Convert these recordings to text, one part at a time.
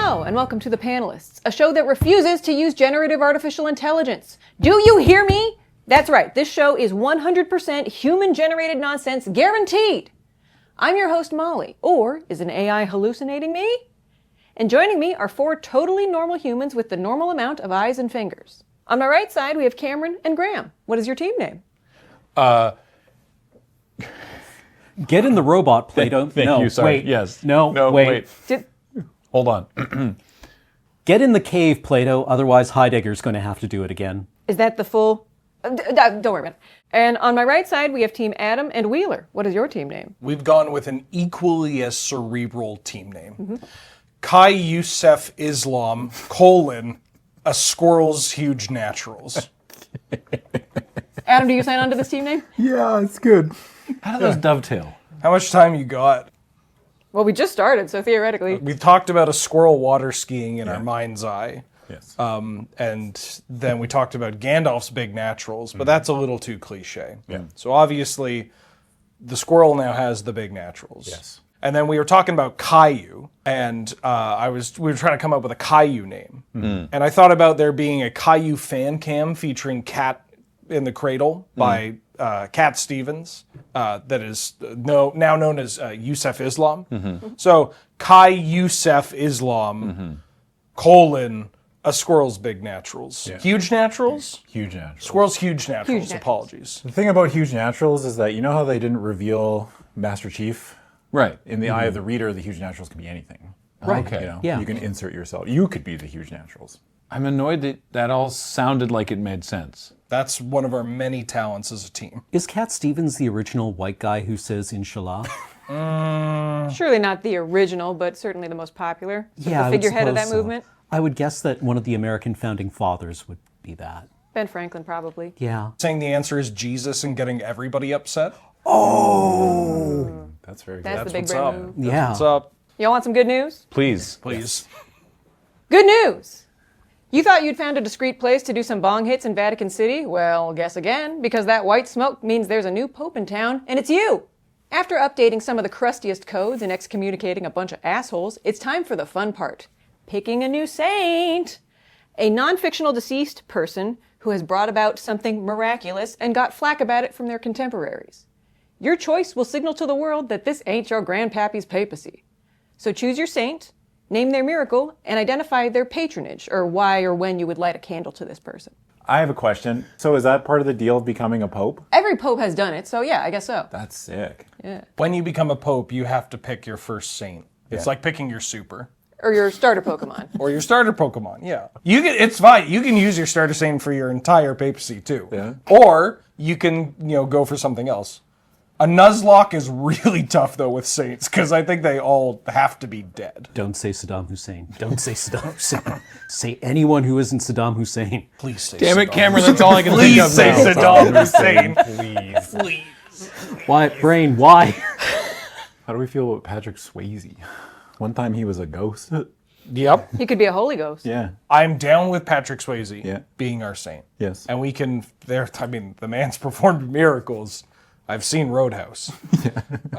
Hello, and welcome to The Panelists, a show that refuses to use generative artificial intelligence. Do you hear me? That's right, this show is 100% human-generated nonsense, guaranteed. I'm your host, Molly, or is an AI hallucinating me? And joining me are four totally normal humans with the normal amount of eyes and fingers. On my right side, we have Cameron and Graham. What is your team name? Get in the robot, Plato. Thank you, sorry. Wait. Yes. No, wait. Hold on. Get in the cave, Plato, otherwise Heidegger's going to have to do it again. Is that the full... don't worry about it. And on my right side, we have Team Adam and Wheeler. What is your team name? We've gone with an equally as cerebral team name. Kai Youssef Islam, a squirrel's huge naturals. Adam, do you sign on to this team name? Yeah, it's good. How do those dovetail? How much time you got? Well, we just started, so theoretically. We talked about a squirrel water skiing in our mind's eye. Yes. And then we talked about Gandalf's big naturals, but that's a little too cliche. Yeah. So obviously, the squirrel now has the big naturals. Yes. And then we were talking about Caillou, and we were trying to come up with a Caillou name. And I thought about there being a Caillou fan cam featuring Cat in the Cradle by Cat Stevens, that is now known as Youssef Islam. So Kai Youssef Islam, a squirrel's big naturals. Yeah. Huge naturals? Huge naturals. Squirrel's huge naturals, Huge naturals. apologies. The thing about huge naturals is that you know how they didn't reveal Master Chief? Right. In the eye of the reader, the huge naturals can be anything. Right. Okay. You know, Yeah. you can insert yourself. You could be the huge naturals. I'm annoyed that that all sounded like it made sense. That's one of our many talents as a team. Is Cat Stevens the original white guy who says Inshallah? Surely not the original, but certainly the most popular. Sort Yeah, of I the would figurehead of that suppose so. movement. I would guess that one of the American founding fathers would be that. Ben Franklin, probably. Yeah. Saying the answer is Jesus and getting everybody upset? That's very good. That's the big what's brain up. move. Yeah. What's up? Y'all want some good news? Please. Please. Good news! You thought you'd found a discreet place to do some bong hits in Vatican City? Well, guess again, because that white smoke means there's a new pope in town, and it's you! After updating some of the crustiest codes and excommunicating a bunch of assholes, it's time for the fun part. Picking a new saint! A non-fictional deceased person who has brought about something miraculous and got flack about it from their contemporaries. Your choice will signal to the world that this ain't your grandpappy's papacy. So choose your saint, name their miracle, and identify their patronage, or why or when you would light a candle to this person. I have a question. So is that part of the deal of becoming a pope? Every pope has done it, so yeah, I guess so. That's sick. Yeah. When you become a pope, you have to pick your first saint. It's like picking your super. Or your starter Pokemon. Or your starter Pokemon, yeah. It's fine. You can use your starter saint for your entire papacy, too. Yeah. Or you can, go for something else. A Nuzlocke is really tough, though, with saints, because I think they all have to be dead. Don't say Saddam Hussein. Don't say Saddam Hussein. Say anyone who isn't Saddam Hussein. Please say Damn it, Saddam. Cameron, that's all I can think Please of say now. Saddam Hussein. Please. Please. Why, Brain, why? How do we feel about Patrick Swayze? One time he was a ghost. Yep. He could be a holy ghost. Yeah. I'm down with Patrick Swayze Yeah. being our saint. Yes. And we can, the man's performed miracles. I've seen Roadhouse.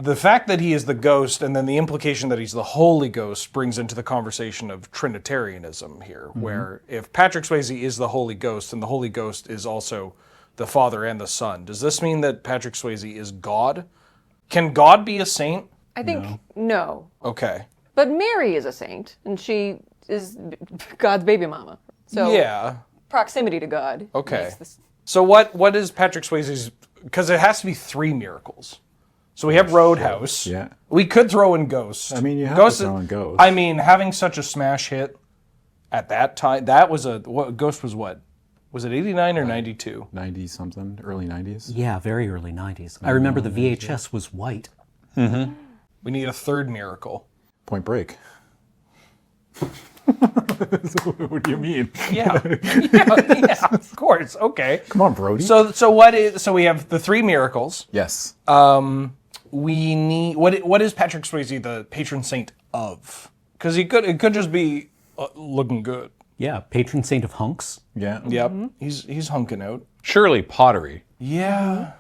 The fact that he is the ghost and then the implication that he's the Holy Ghost brings into the conversation of Trinitarianism here, where if Patrick Swayze is the Holy Ghost and the Holy Ghost is also the Father and the Son, does this mean that Patrick Swayze is God? Can God be a saint? I think no. Okay. But Mary is a saint, and she is God's baby mama. So Yeah. proximity to God. Okay. makes this- So what is Patrick Swayze's... Because it has to be 3 miracles. So we have Roadhouse. Yeah. We could throw in Ghost. I mean, you have Ghost to throw in Ghost. I mean, having such a smash hit at that time, that was Ghost was what? Was it 89 or 92? 90-something, early 90s. Yeah, very early 90s. I remember the VHS was white. We need a 3rd miracle. Point Break. What do you mean? Yeah. yeah, of course. Okay. Come on, Brody. So we have the 3 miracles. Yes. We need what is Patrick Swayze the patron saint of? Because it could just be looking good. Yeah, patron saint of hunks. Yeah. Yep. He's hunking out. Surely pottery. Yeah.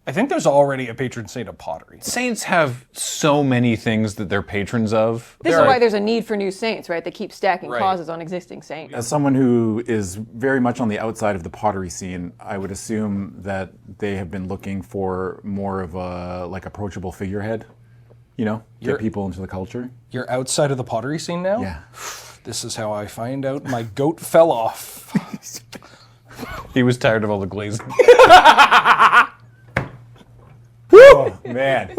I think there's already a patron saint of pottery. Saints have so many things that they're patrons of. This is why there's a need for new saints, right? They keep stacking causes on existing saints. As someone who is very much on the outside of the pottery scene, I would assume that they have been looking for more of a like approachable figurehead, you know, get people into the culture. You're outside of the pottery scene now? Yeah. This is how I find out my goat fell off. He was tired of all the glazing. Oh, man.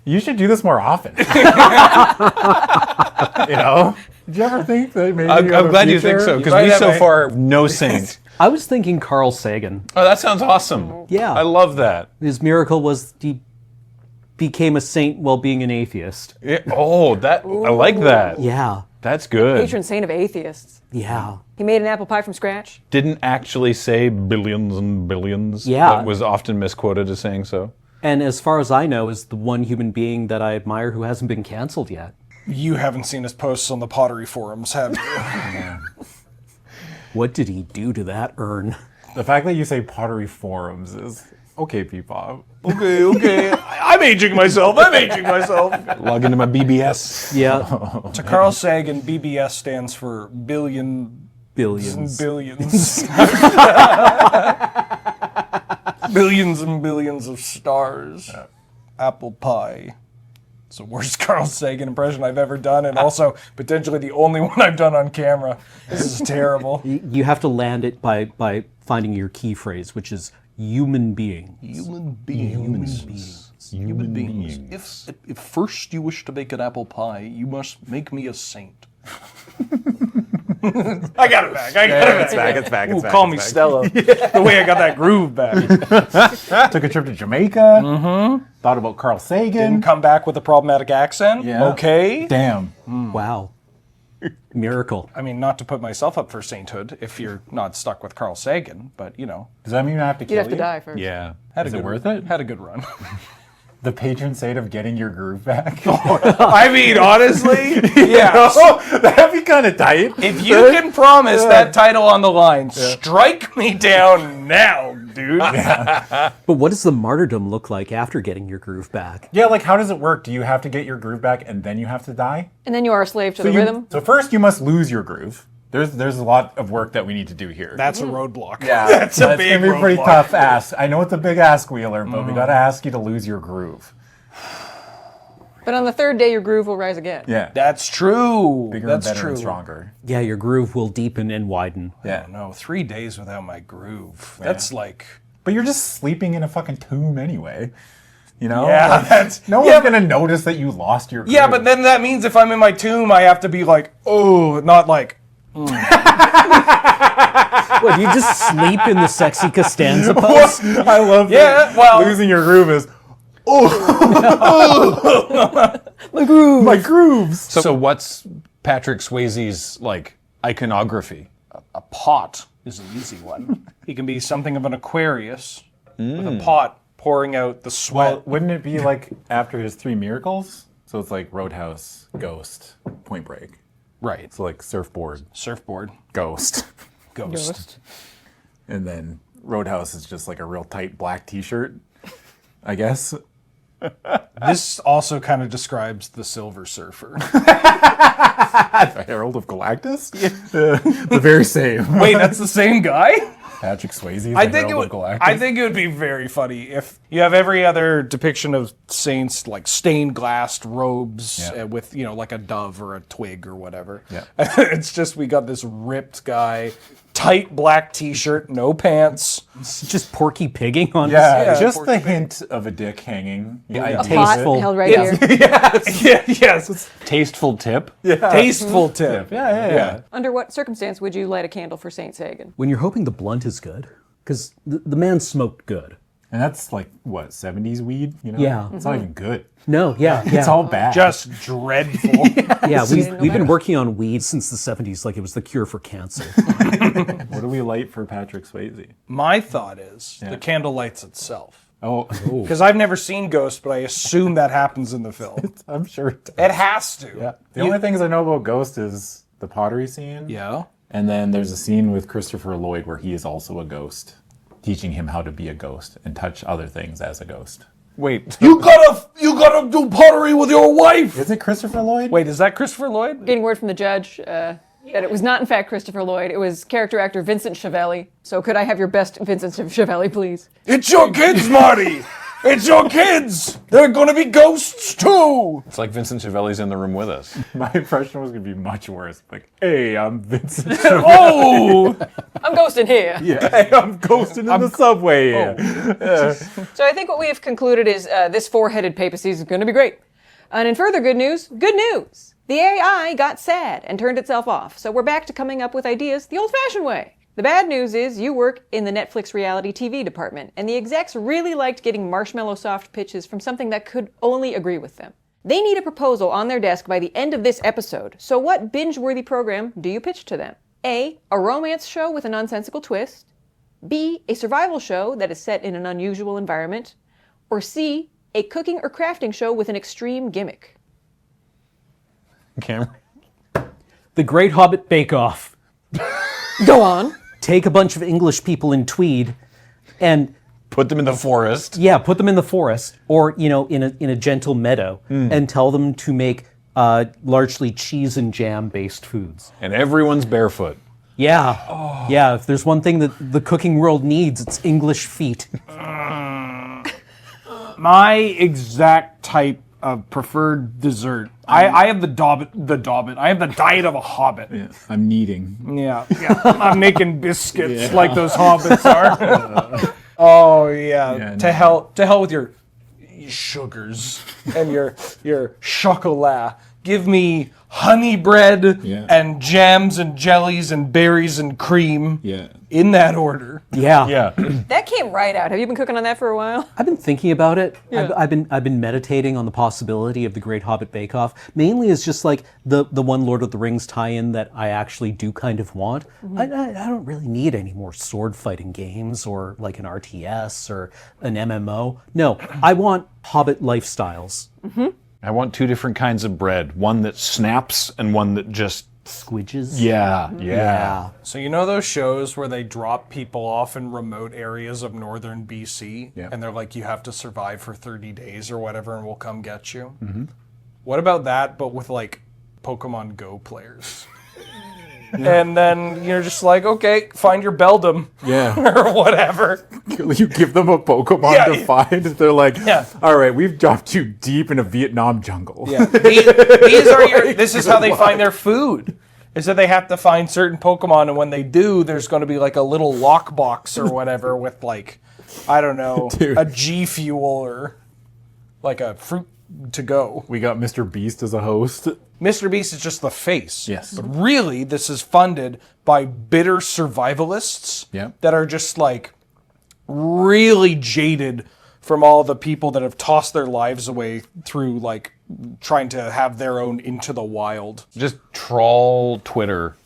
You should do this more often. You know? Did you ever think that maybe I'm glad you think so, because we so far no saint. I was thinking Carl Sagan. Oh, that sounds awesome. Yeah. I love that. His miracle was he became a saint while being an atheist. Yeah. Oh, I like that. Yeah. That's good. Patron saint of atheists. Yeah. He made an apple pie from scratch. Didn't actually say billions and billions. Yeah. But was often misquoted as saying so. And as far as I know, is the one human being that I admire who hasn't been canceled yet. You haven't seen his posts on the pottery forums, have you? What did he do to that urn? The fact that you say pottery forums is okay, Peepaw. Okay. I'm aging myself. Log into my BBS. Yeah. To Carl Sagan, BBS stands for billions. Billions. Billions and billions of stars. Apple pie. It's the worst Carl Sagan impression I've ever done, and also potentially the only one I've done on camera. This is terrible. You have to land it by finding your key phrase, which is human being. Human beings. If first you wish to bake an apple pie, you must make me a saint. I got it back. It's back. Ooh, call me Stella. The way I got that groove back. Took a trip to Jamaica. Mm-hmm. Thought about Carl Sagan. Didn't come back with a problematic accent. Yeah. Okay. Damn. Wow. Miracle. I mean, not to put myself up for sainthood if you're not stuck with Carl Sagan, but you know, Does that mean I have to kill You'd have to die first. Yeah. Is it worth it? Had a good run. The patron saint of getting your groove back? I mean, honestly, yeah. That'd be kind of tight. If you can promise that title on the line, strike me down now, dude. But what does the martyrdom look like after getting your groove back? Yeah, like how does it work? Do you have to get your groove back and then you have to die? And then you are a slave to the rhythm. So first you must lose your groove. There's a lot of work that we need to do here. That's a roadblock. yeah, that's a it's big gonna be a pretty roadblock. tough ask. I know it's a big ask, Wheeler, but we gotta ask you to lose your groove. But on the third day, your groove will rise again. Yeah, That's true. bigger That's and better true. and stronger. Yeah, your groove will deepen and widen. Yeah, No, 3 days without my groove. That's like, but you're just sleeping in a fucking tomb anyway. You know? yeah, Like, that's no one's gonna notice that you lost your groove. yeah. But then that means if I'm in my tomb, I have to be like, oh, not like. What, you just sleep in the sexy Costanza pose? I love Yeah, that. well- Losing your groove is My groove. my grooves. So what's Patrick Swayze's, like, iconography? A pot is an easy one. He can be something of an Aquarius with a pot pouring out the sweat. Well, wouldn't it be like after his 3 miracles? So it's like Roadhouse, Ghost, Point Break. Right. So like surfboard, Surfboard. Ghost. Ghost. And then Roadhouse is just like a real tight black t-shirt, I guess. This also kind of describes the Silver Surfer. Herald of Galactus? The very same. Wait, that's the same guy? Patrick Swayze, the I think Herald of Galactus. I think it would be very funny if you have every other depiction of saints like stained glass robes Yeah. with, you know, like a dove or a twig or whatever. Yeah. It's just we got this ripped guy, tight black t-shirt, no pants. It's just Porky Pigging on Yeah, Yeah, just poor the hint of a dick hanging. Yeah, A pot Tasteful. held right here. Yes. Tasteful tip? Tasteful tip. Yeah. Under what circumstance would you light a candle for Saint Sagan? When you're hoping the blunt is good, because the man smoked good. And that's like, what, 70s weed? You know? Yeah. It's not even good. No, yeah. It's all bad. Just dreadful. Yeah, we've been working on weed since the 70s like it was the cure for cancer. What do we light for Patrick Swayze? My thought is the candle lights itself. Oh, Because I've never seen Ghost, but I assume that happens in the film. I'm sure it does. It has to. Yeah. The only things I know about Ghost is the pottery scene. Yeah. And then there's a scene with Christopher Lloyd where he is also a ghost. teaching him how to be a ghost and touch other things as a ghost. Wait. You gotta do pottery with your wife. Is it Christopher Lloyd? Wait, is that Christopher Lloyd? Getting word from the judge that it was not, in fact, Christopher Lloyd. It was character actor Vincent Schiavelli. So could I have your best Vincent Schiavelli, please? It's your kids, Marty. It's your kids. They're gonna be ghosts too. It's like Vincent Chiavelli's in the room with us. My impression was going to be much worse. Like, hey, I'm Vincent. Oh, I'm ghosting here. Yeah, hey, I'm ghosting in the subway here. So I think what we have concluded is this four-headed papacy is going to be great. And in further good news, the AI got sad and turned itself off. So we're back to coming up with ideas the old-fashioned way. The bad news is you work in the Netflix reality TV department, and the execs really liked getting marshmallow soft pitches from something that could only agree with them. They need a proposal on their desk by the end of this episode, so what binge-worthy program do you pitch to them? A romance show with a nonsensical twist. B, a survival show that is set in an unusual environment. Or C, a cooking or crafting show with an extreme gimmick. Cameron? The Great Hobbit Bake Off. Go on. Take a bunch of English people in tweed and Put them in the forest. put them in the forest or, in a gentle meadow and tell them to make largely cheese and jam based foods. And everyone's barefoot. Yeah. Yeah, if there's one thing that the cooking world needs, it's English feet. My exact type of preferred dessert. I have the dobbit. I have the diet of a hobbit. Yeah, I'm kneading. Yeah. I'm making biscuits like those hobbits are. Oh yeah. Yeah, To hell with your sugars and your chocolat. Give me honey bread and jams and jellies and berries and cream. Yeah. In that order. Yeah. Yeah. That came right out. Have you been cooking on that for a while? I've been thinking about it. Yeah. I've been meditating on the possibility of the Great Hobbit Bake Off. Mainly as just like the one Lord of the Rings tie-in that I actually do kind of want. I don't really need any more sword fighting games or like an RTS or an MMO. No, I want Hobbit lifestyles. I want two different kinds of bread. One that snaps and one that just... Squidges. Yeah. So you know those shows where they drop people off in remote areas of northern BC and they're like, you have to survive for 30 days or whatever and we'll come get you? Mm-hmm. What about that, but with like Pokemon Go players? And then you're just like, okay, find your Beldum. Yeah. Or whatever. You give them a Pokemon to find. They're like, all right, we've dropped you deep in a Vietnam jungle. Yeah. This is how they find their food. Is that they have to find certain Pokemon, and when they do, there's going to be like a little lockbox or whatever with like, I don't know, a G Fuel or like a fruit to go. We got Mr. Beast as a host. Mr. Beast is just the face. Yes. But really, this is funded by bitter survivalists that are just like really jaded from all the people that have tossed their lives away through like trying to have their own Into the Wild. Just troll Twitter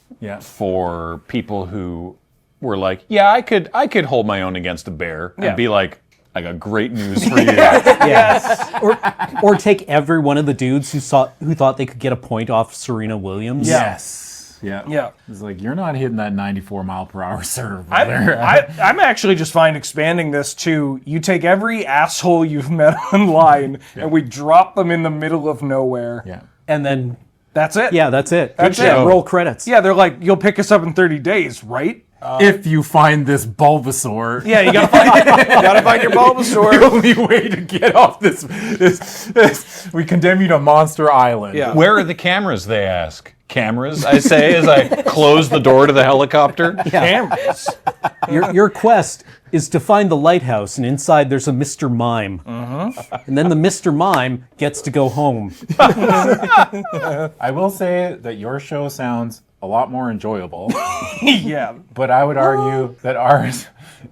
for people who were like, yeah, I could hold my own against a bear and be like, I got great news for you. Yes. Or take every one of the dudes who thought they could get a point off Serena Williams. Yes. Yeah. It's like, you're not hitting that 94 mile per hour serve. I'm actually just fine expanding this to you take every asshole you've met online and we drop them in the middle of nowhere. Yeah. And then That's it. yeah, that's it. That's Yeah, it. roll credits. Yeah, they're like, you'll pick us up in 30 days, right? If you find this Bulbasaur. Yeah, you gotta find your Bulbasaur. The only way to get off this, we condemn you to Monster Island. Yeah. Where are the cameras, they ask. Cameras, I say as I close the door to the helicopter. Cameras. Your quest is to find the lighthouse, and inside there's a Mr. Mime. And then the Mr. Mime gets to go home. I will say that your show sounds a lot more enjoyable, Yeah. but I would argue that ours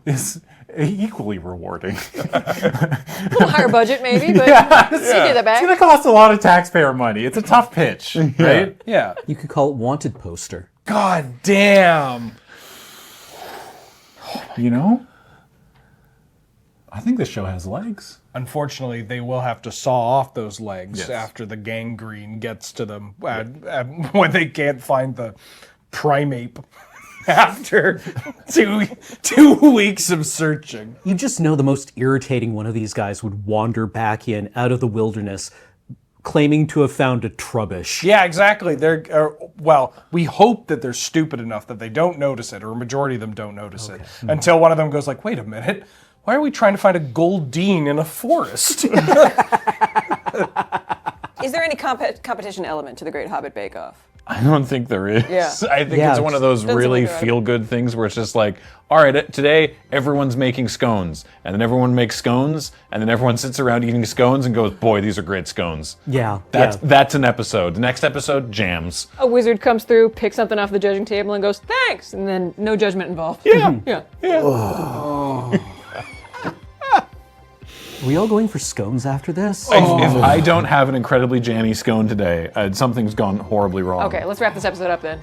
is equally rewarding. A little higher budget, maybe, but you get that It's back. going to cost a lot of taxpayer money. It's a tough pitch, right? Yeah. You could call it Wanted Poster. God damn. You know? I think this show has legs. Unfortunately, they will have to saw off those legs Yes. after the gangrene gets to them when they can't find the primate. after 2 weeks of searching. You just know the most irritating one of these guys would wander back in out of the wilderness claiming to have found a trubbish. Yeah, exactly. Well, we hope that they're stupid enough that they don't notice it, or a majority of them don't notice it, until one of them goes like, wait a minute, why are we trying to find a Goldine in a forest? Is there any competition element to the Great Hobbit Bake Off? I don't think there is. Yeah. I think Yeah, it's one of those doesn't really look right. feel-good things where it's just like, all right, today everyone's making scones, and then everyone makes scones, and then everyone sits around eating scones and goes, boy, these are great scones. Yeah. That's an episode. The next episode, jams. A wizard comes through, picks something off the judging table, and goes, thanks! And then no judgment involved. Yeah. Are we all going for scones after this? If I don't have an incredibly jammy scone today, something's gone horribly wrong. Okay, let's wrap this episode up then.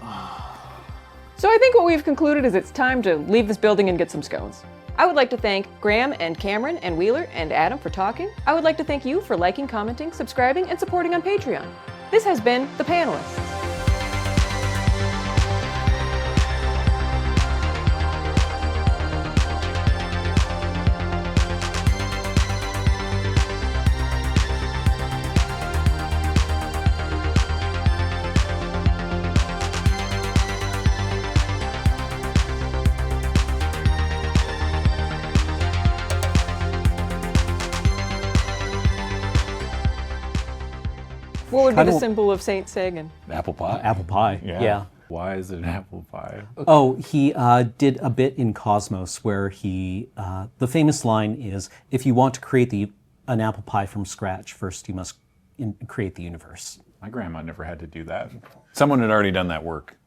So I think what we've concluded is it's time to leave this building and get some scones. I would like to thank Graham and Cameron and Wheeler and Adam for talking. I would like to thank you for liking, commenting, subscribing, and supporting on Patreon. This has been The Panelists. What would be the symbol of Saint Sagan? Apple pie. Apple pie. Yeah. Why is it an apple pie? Oh, he did a bit in Cosmos where the famous line is, if you want to create an apple pie from scratch, first you must create the universe. My grandma never had to do that. Someone had already done that work.